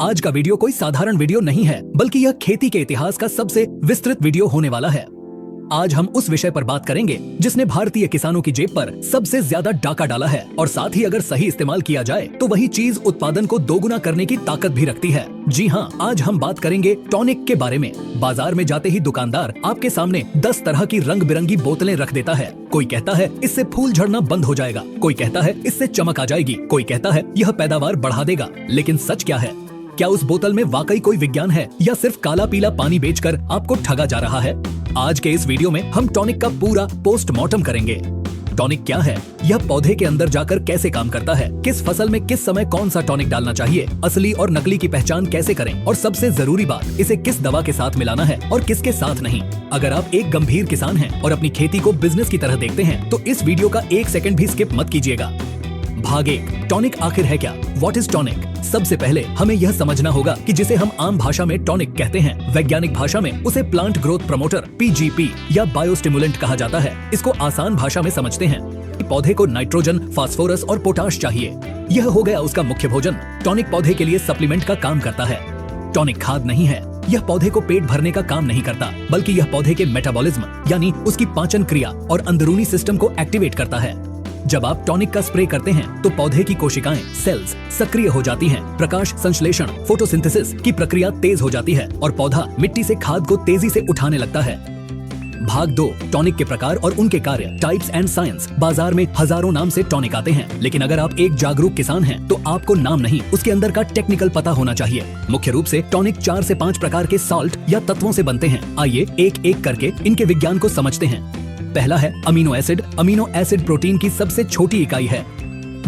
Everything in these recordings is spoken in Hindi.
आज का वीडियो कोई साधारण वीडियो नहीं है, बल्कि यह खेती के इतिहास का सबसे विस्तृत वीडियो होने वाला है। आज हम उस विषय पर बात करेंगे जिसने भारतीय किसानों की जेब पर सबसे ज्यादा डाका डाला है और साथ ही अगर सही इस्तेमाल किया जाए तो वही चीज उत्पादन को दोगुना करने की ताकत भी रखती है। जी हाँ, आज हम बात करेंगे टॉनिक के बारे में। बाजार में जाते ही दुकानदार आपके सामने 10 तरह की रंग बिरंगी बोतलें रख देता है। कोई कहता है इससे फूल झड़ना बंद हो जाएगा, कोई कहता है इससे चमक आ जाएगी, कोई कहता है यह पैदावार बढ़ा देगा। लेकिन सच क्या है? क्या उस बोतल में वाकई कोई विज्ञान है या सिर्फ काला पीला पानी बेचकर आपको ठगा जा रहा है? आज के इस वीडियो में हम टॉनिक का पूरा पोस्टमार्टम करेंगे। टॉनिक क्या है, यह पौधे के अंदर जाकर कैसे काम करता है, किस फसल में किस समय कौन सा टॉनिक डालना चाहिए, असली और नकली की पहचान कैसे करें और सबसे जरूरी बात, इसे किस दवा के साथ मिलाना है और किसके साथ नहीं। अगर आप एक गंभीर किसान हैं और अपनी खेती को बिजनेस की तरह देखते हैं तो इस वीडियो का 1 सेकंड भी स्किप मत कीजिएगा। भाग 1, टॉनिक आखिर है क्या? What is tonic? सबसे पहले हमें यह समझना होगा कि जिसे हम आम भाषा में टॉनिक कहते हैं, वैज्ञानिक भाषा में उसे प्लांट ग्रोथ प्रमोटर (PGP) या बायोस्टिमुलेंट कहा जाता है। इसको आसान भाषा में समझते हैं। पौधे को नाइट्रोजन, फास्फोरस और पोटाश चाहिए, यह हो गया उसका मुख्य भोजन। टॉनिक पौधे के लिए सप्लीमेंट का काम करता है। टॉनिक खाद नहीं है, यह पौधे को पेट भरने का काम नहीं करता, बल्कि यह पौधे के मेटाबॉलिज्म यानी उसकी पाचन क्रिया और अंदरूनी सिस्टम को एक्टिवेट करता है। जब आप टॉनिक का स्प्रे करते हैं तो पौधे की कोशिकाएं, सेल्स सक्रिय हो जाती हैं, प्रकाश संश्लेषण, फोटोसिंथेसिस की प्रक्रिया तेज हो जाती है और पौधा मिट्टी से खाद को तेजी से उठाने लगता है। भाग 2, टॉनिक के प्रकार और उनके कार्य, टाइप्स एंड साइंस। बाजार में हजारों नाम से टॉनिक आते हैं, लेकिन अगर आप एक जागरूक किसान हैं तो आपको नाम नहीं, उसके अंदर का टेक्निकल पता होना चाहिए। मुख्य रूप से टॉनिक 4 से 5 प्रकार के साल्ट या तत्वों से बनते हैं। आइए एक एक करके इनके विज्ञान को समझते हैं। पहला है amino acid. Amino acid protein की सबसे छोटी इकाई है।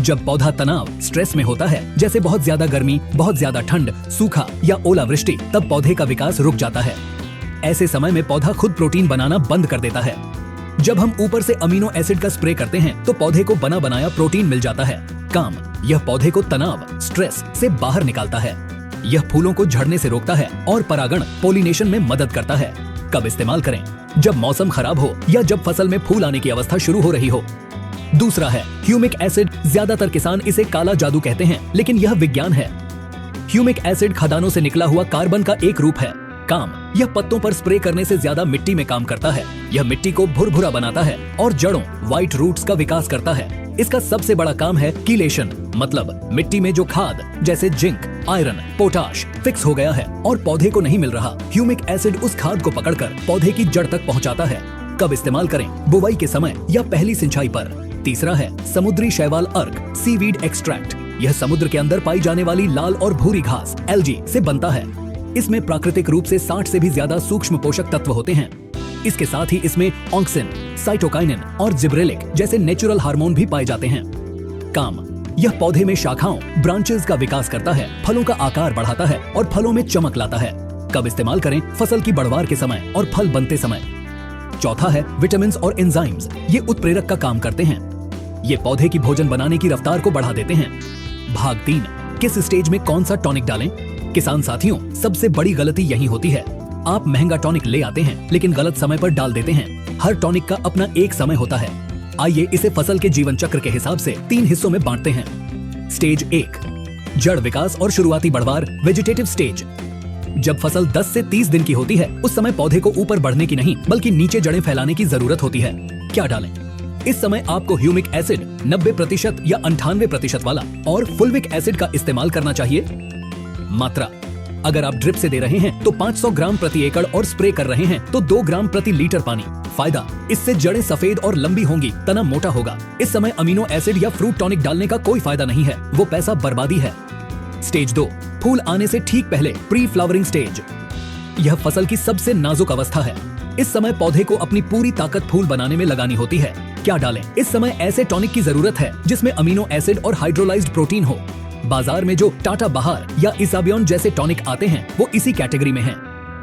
जब पौधा तनाव, स्ट्रेस में होता है, जैसे बहुत ज्यादा गर्मी, बहुत ज्यादा ठंड, सूखा या ओलावृष्टि, तब पौधे का विकास रुक जाता है। ऐसे समय में पौधा खुद प्रोटीन बनाना बंद कर देता है। जब हम ऊपर से अमीनो एसिड का स्प्रे करते हैं तो पौधे को बना बनाया प्रोटीन मिल जाता है। काम, यह पौधे को तनाव, स्ट्रेस से बाहर निकालता है। यह फूलों को झड़ने से रोकता है और परागण, पोलिनेशन में मदद करता है। कब इस्तेमाल करें? जब मौसम खराब हो या जब फसल में फूल आने की अवस्था शुरू हो रही हो। दूसरा है ह्यूमिक एसिड। ज्यादातर किसान इसे काला जादू कहते हैं, लेकिन यह विज्ञान है। ह्यूमिक एसिड खदानों से निकला हुआ कार्बन का एक रूप है। काम, यह पत्तों पर स्प्रे करने से ज्यादा मिट्टी में काम करता है। यह मिट्टी को भुरभुरा बनाता है और जड़ों, व्हाइट रूट्स का विकास करता है। इसका सबसे बड़ा काम है कीलेशन, मतलब मिट्टी में जो खाद जैसे जिंक, आयरन, पोटाश फिक्स हो गया है और पौधे को नहीं मिल रहा, ह्यूमिक एसिड उस खाद को पकड़कर पौधे की जड़ तक पहुंचाता है। कब इस्तेमाल करें? बुवाई के समय या पहली सिंचाई पर। तीसरा है समुद्री शैवाल अर्क, सीवीड एक्सट्रैक्ट। यह समुद्र के अंदर पाई जाने वाली लाल और भूरी घास, एल्गी से बनता है। इसमें प्राकृतिक रूप से 60 से भी ज्यादा सूक्ष्म पोषक तत्व होते हैं। इसके साथ ही इसमें ऑक्सिन, साइटोकाइनिन और जिब्रेलिक जैसे नेचुरल हार्मोन भी पाए जाते हैं। काम, यह पौधे में शाखाओं, ब्रांचेस का विकास करता है, फलों का आकार बढ़ाता है और फलों में चमक लाता है। कब इस्तेमाल करें? फसल की बढ़वार के समय और फल बनते समय। चौथा है विटामिन और एंजाइम्स। ये उत्प्रेरक का काम करते हैं। ये पौधे की भोजन बनाने की रफ्तार को बढ़ा देते हैं। भाग 3, किस स्टेज में कौन सा टॉनिक डालें? किसान साथियों, सबसे बड़ी गलती यही होती है। आप महंगा टॉनिक ले आते हैं लेकिन गलत समय पर डाल देते हैं। हर टॉनिक का अपना एक समय होता है। आइए इसे फसल के जीवन चक्र के हिसाब से 3 हिस्सों में बांटते हैं। स्टेज 1, जड़ विकास और शुरुआती बढ़वार, वेजिटेटिव स्टेज। जब फसल 10 से 30 दिन की होती है, उस समय पौधे को ऊपर बढ़ने की नहीं बल्कि नीचे जड़ें फैलाने की जरूरत होती है। क्या डालें? इस समय आपको ह्यूमिक एसिड 90% या 98% वाला और फुल्विक एसिड का इस्तेमाल करना चाहिए। मात्रा, अगर आप ड्रिप से दे रहे हैं तो 500 ग्राम प्रति एकड़ और स्प्रे कर रहे हैं तो 2 ग्राम प्रति लीटर पानी। फायदा, इससे जड़ें सफेद और लंबी होंगी, तना मोटा होगा। इस समय अमीनो एसिड या फ्रूट टॉनिक डालने का कोई फायदा नहीं है, वो पैसा बर्बादी है। स्टेज 2, फूल आने से ठीक पहले, प्री फ्लावरिंग स्टेज। यह फसल की सबसे नाजुक अवस्था है। इस समय पौधे को अपनी पूरी ताकत फूल बनाने में लगानी होती है। क्या डालें? इस समय ऐसे टॉनिक की जरूरत है जिसमें अमीनो एसिड और हाइड्रोलाइज्ड प्रोटीन हो। बाजार में जो टाटा बहार या इसाबियन जैसे टॉनिक आते हैं वो इसी कैटेगरी में हैं।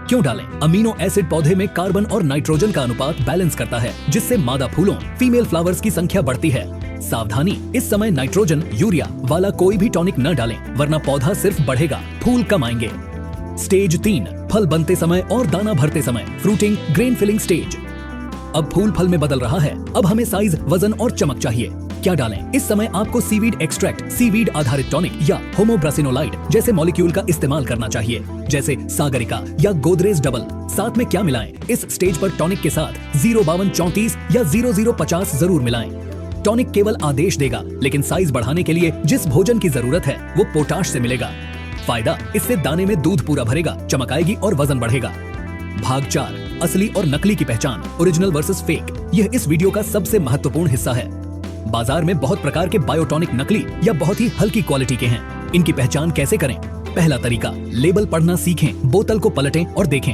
क्यों डालें? अमीनो एसिड पौधे में कार्बन और नाइट्रोजन का अनुपात बैलेंस करता है, जिससे मादा फूलों, फीमेल फ्लावर्स की संख्या बढ़ती है। सावधानी, इस समय नाइट्रोजन, यूरिया वाला कोई भी टॉनिक न डालें, वरना पौधा सिर्फ बढ़ेगा, फूल कम आएंगे। स्टेज 3, फल बनते समय और दाना भरते समय, फ्रूटिंग, ग्रेन फिलिंग स्टेज। अब फूल फल में बदल रहा है, अब हमें साइज, वजन और चमक चाहिए। क्या डालें। इस समय आपको सीवीड एक्सट्रैक्ट, सीवीड आधारित टॉनिक या होमोब्रासिनोलाइड जैसे मॉलिक्यूल का इस्तेमाल करना चाहिए, जैसे सागरिका या गोदरेज डबल। साथ में क्या मिलाएं? इस स्टेज पर टॉनिक के साथ 05234 या 0050 जरूर मिलाएं। टॉनिक केवल आदेश देगा, लेकिन साइज बढ़ाने के लिए जिस भोजन की जरूरत है वो पोटाश से मिलेगा। फायदा, इससे दाने में दूध पूरा भरेगा, चमक आएगी और वजन बढ़ेगा। भाग 4, असली और नकली की पहचान, ओरिजिनल वर्सेस फेक। यह इस वीडियो का सबसे महत्वपूर्ण हिस्सा है। बाजार में बहुत प्रकार के बायोटॉनिक नकली या बहुत ही हल्की क्वालिटी के हैं। इनकी पहचान कैसे करें? पहला तरीका, लेबल पढ़ना सीखें। बोतल को पलटें और देखें।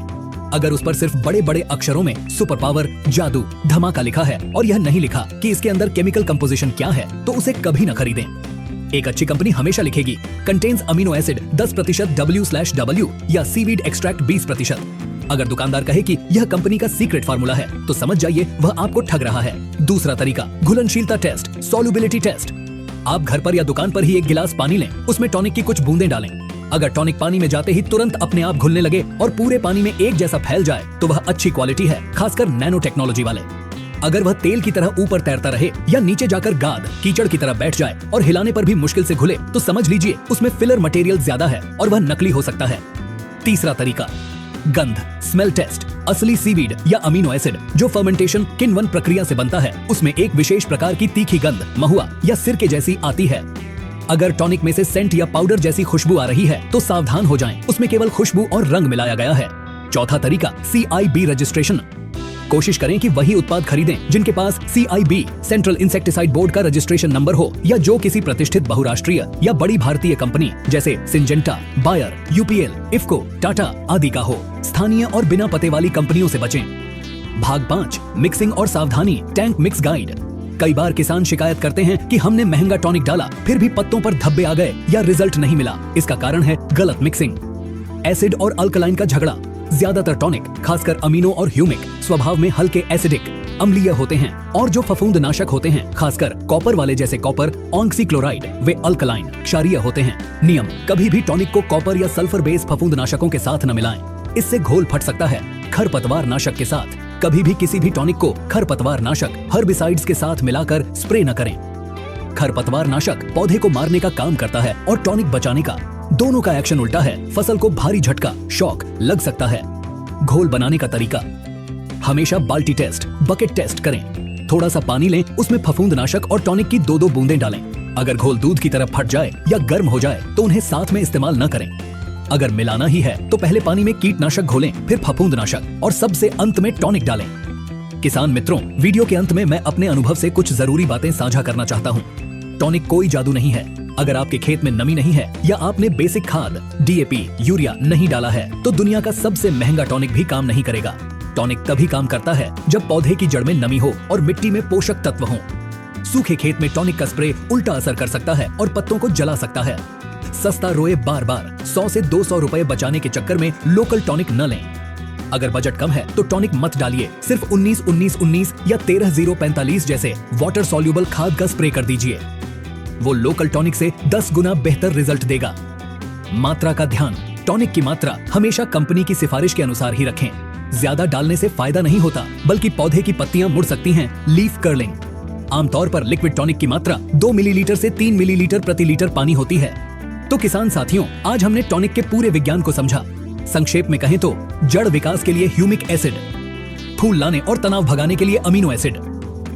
अगर उस पर सिर्फ बड़े बड़े अक्षरों में सुपर पावर, जादू, धमाका लिखा है और यह नहीं लिखा कि इसके अंदर केमिकल कंपोजिशन क्या है, तो उसे कभी न खरीदें। एक अच्छी कंपनी हमेशा लिखेगी कंटेन्स अमीनो एसिड 10% W/W या सीवीड एक्सट्रैक्ट 20%। अगर दुकानदार कहे कि यह कंपनी का सीक्रेट फार्मूला है, तो समझ जाइए वह आपको ठग रहा है। दूसरा तरीका, घुलनशीलता टेस्ट, सॉल्युबिलिटी टेस्ट। आप घर पर या दुकान पर ही एक गिलास पानी लें, उसमें टॉनिक की कुछ बूंदें डालें। अगर टॉनिक पानी में जाते ही तुरंत अपने आप घुलने लगे और पूरे पानी में एक जैसा फैल जाए, तो वह अच्छी क्वालिटी है, खासकर नैनो टेक्नोलॉजी वाले। अगर वह तेल की तरह ऊपर तैरता रहे या नीचे जाकर गाद, कीचड़ की तरह बैठ जाए और हिलाने पर भी मुश्किल से घुले, तो समझ लीजिए उसमें फिलर मटेरियल ज्यादा है और वह नकली हो सकता है। तीसरा तरीका, गंध, स्मेल टेस्ट। असली सीवीड या अमीनो एसिड जो फर्मेंटेशन किण्वन प्रक्रिया से बनता है, उसमें एक विशेष प्रकार की तीखी गंध, महुआ या सिरके जैसी आती है। अगर टॉनिक में से सेंट या पाउडर जैसी खुशबू आ रही है, तो सावधान हो जाएं, उसमें केवल खुशबू और रंग मिलाया गया है। चौथा तरीका, CIB रजिस्ट्रेशन। कोशिश करें कि वही उत्पाद खरीदें जिनके पास CIB सेंट्रल इंसेक्टिसाइड बोर्ड का रजिस्ट्रेशन नंबर हो, या जो किसी प्रतिष्ठित बहुराष्ट्रीय या बड़ी भारतीय कंपनी जैसे Syngenta, Bayer, UPL, IFFCO, Tata आदि का हो। स्थानीय और बिना पते वाली कंपनियों से बचें। भाग 5, मिक्सिंग और सावधानी, टैंक मिक्स गाइड। कई बार किसान शिकायत करते हैं कि हमने महंगा टॉनिक डाला, फिर भी पत्तों पर धब्बे आ गए या रिजल्ट नहीं मिला। इसका कारण है गलत मिक्सिंग। एसिड और अल्कलाइन का झगड़ा। ज्यादातर टॉनिक, खासकर अमीनो और ह्यूमिक, स्वभाव में हल्के एसिडिक, अम्लीय होते हैं, और जो फफूंदनाशक होते हैं, खासकर कॉपर वाले जैसे कॉपर ऑक्सीक्लोराइड, वे अल्कलाइन, क्षारीय होते हैं। नियम, कभी भी टॉनिक को कॉपर या सल्फर बेस फफूंदनाशकों के साथ न मिलाएं, इससे घोल फट सकता है। खरपतवार नाशक के साथ, कभी भी किसी भी टॉनिक को खरपतवार नाशक, हर्बिसाइड्स के साथ मिलाकर स्प्रे न करें। खरपतवार नाशक पौधे को मारने का काम करता है और टॉनिक बचाने का। दोनों का एक्शन उल्टा है। फसल को भारी झटका, शॉक लग सकता है। घोल बनाने का तरीका, हमेशा बाल्टी टेस्ट, बकेट टेस्ट करें। थोड़ा सा पानी लें, उसमें फफूंदनाशक और टॉनिक की 2-2 बूंदें डालें। अगर घोल दूध की तरह फट जाए या गर्म हो जाए, तो उन्हें साथ में इस्तेमाल न करें। अगर मिलाना ही है तो पहले पानी में कीटनाशक घोलें, फिर फफूंदनाशक और सबसे अंत में टॉनिक डालें। किसान मित्रों, वीडियो के अंत में मैं अपने अनुभव से कुछ जरूरी बातें साझा करना चाहता हूँ। टॉनिक कोई जादू नहीं है। अगर आपके खेत में नमी नहीं है या आपने बेसिक खाद DAP, यूरिया नहीं डाला है, तो दुनिया का सबसे महंगा टॉनिक भी काम नहीं करेगा। टॉनिक तभी काम करता है जब पौधे की जड़ में नमी हो और मिट्टी में पोषक तत्व हो। सूखे खेत में टॉनिक का स्प्रे उल्टा असर कर सकता है और पत्तों को जला सकता है। सस्ता रोए बार बार, 100 से 200 रुपए बचाने के चक्कर में लोकल टॉनिक न लें। अगर बजट कम है तो टॉनिक मत डालिए, सिर्फ 19-19-19 या 13-0-45 जैसे वाटर सॉल्युबल खाद का स्प्रे कर दीजिए। वो लोकल टॉनिक से 10 गुना बेहतर रिजल्ट देगा। मात्रा का ध्यान, टॉनिक की मात्रा हमेशा कंपनी की सिफारिश के अनुसार ही रखें। ज्यादा डालने से फायदा नहीं होता, बल्कि पौधे की पत्तियां मुड़ सकती हैं, लीफ कर्लिंग। आमतौर पर लिक्विड टॉनिक की मात्रा 2 मिलीलीटर से 3 मिलीलीटर प्रति लीटर पानी होती है। तो किसान साथियों, आज हमने टॉनिक के पूरे विज्ञान को समझा। संक्षेप में कहें तो जड़ विकास के लिए ह्यूमिक एसिड, फूल लाने और तनाव भगाने के लिए अमीनो एसिड,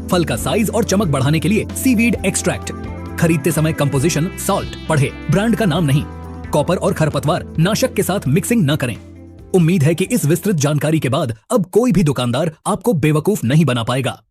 फल का साइज और चमक बढ़ाने के लिए सीवीड एक्सट्रैक्ट। खरीदते समय कंपोजिशन सॉल्ट पढ़े, ब्रांड का नाम नहीं। कॉपर और खरपतवार नाशक के साथ मिक्सिंग न करें। उम्मीद है कि इस विस्तृत जानकारी के बाद अब कोई भी दुकानदार आपको बेवकूफ नहीं बना पाएगा।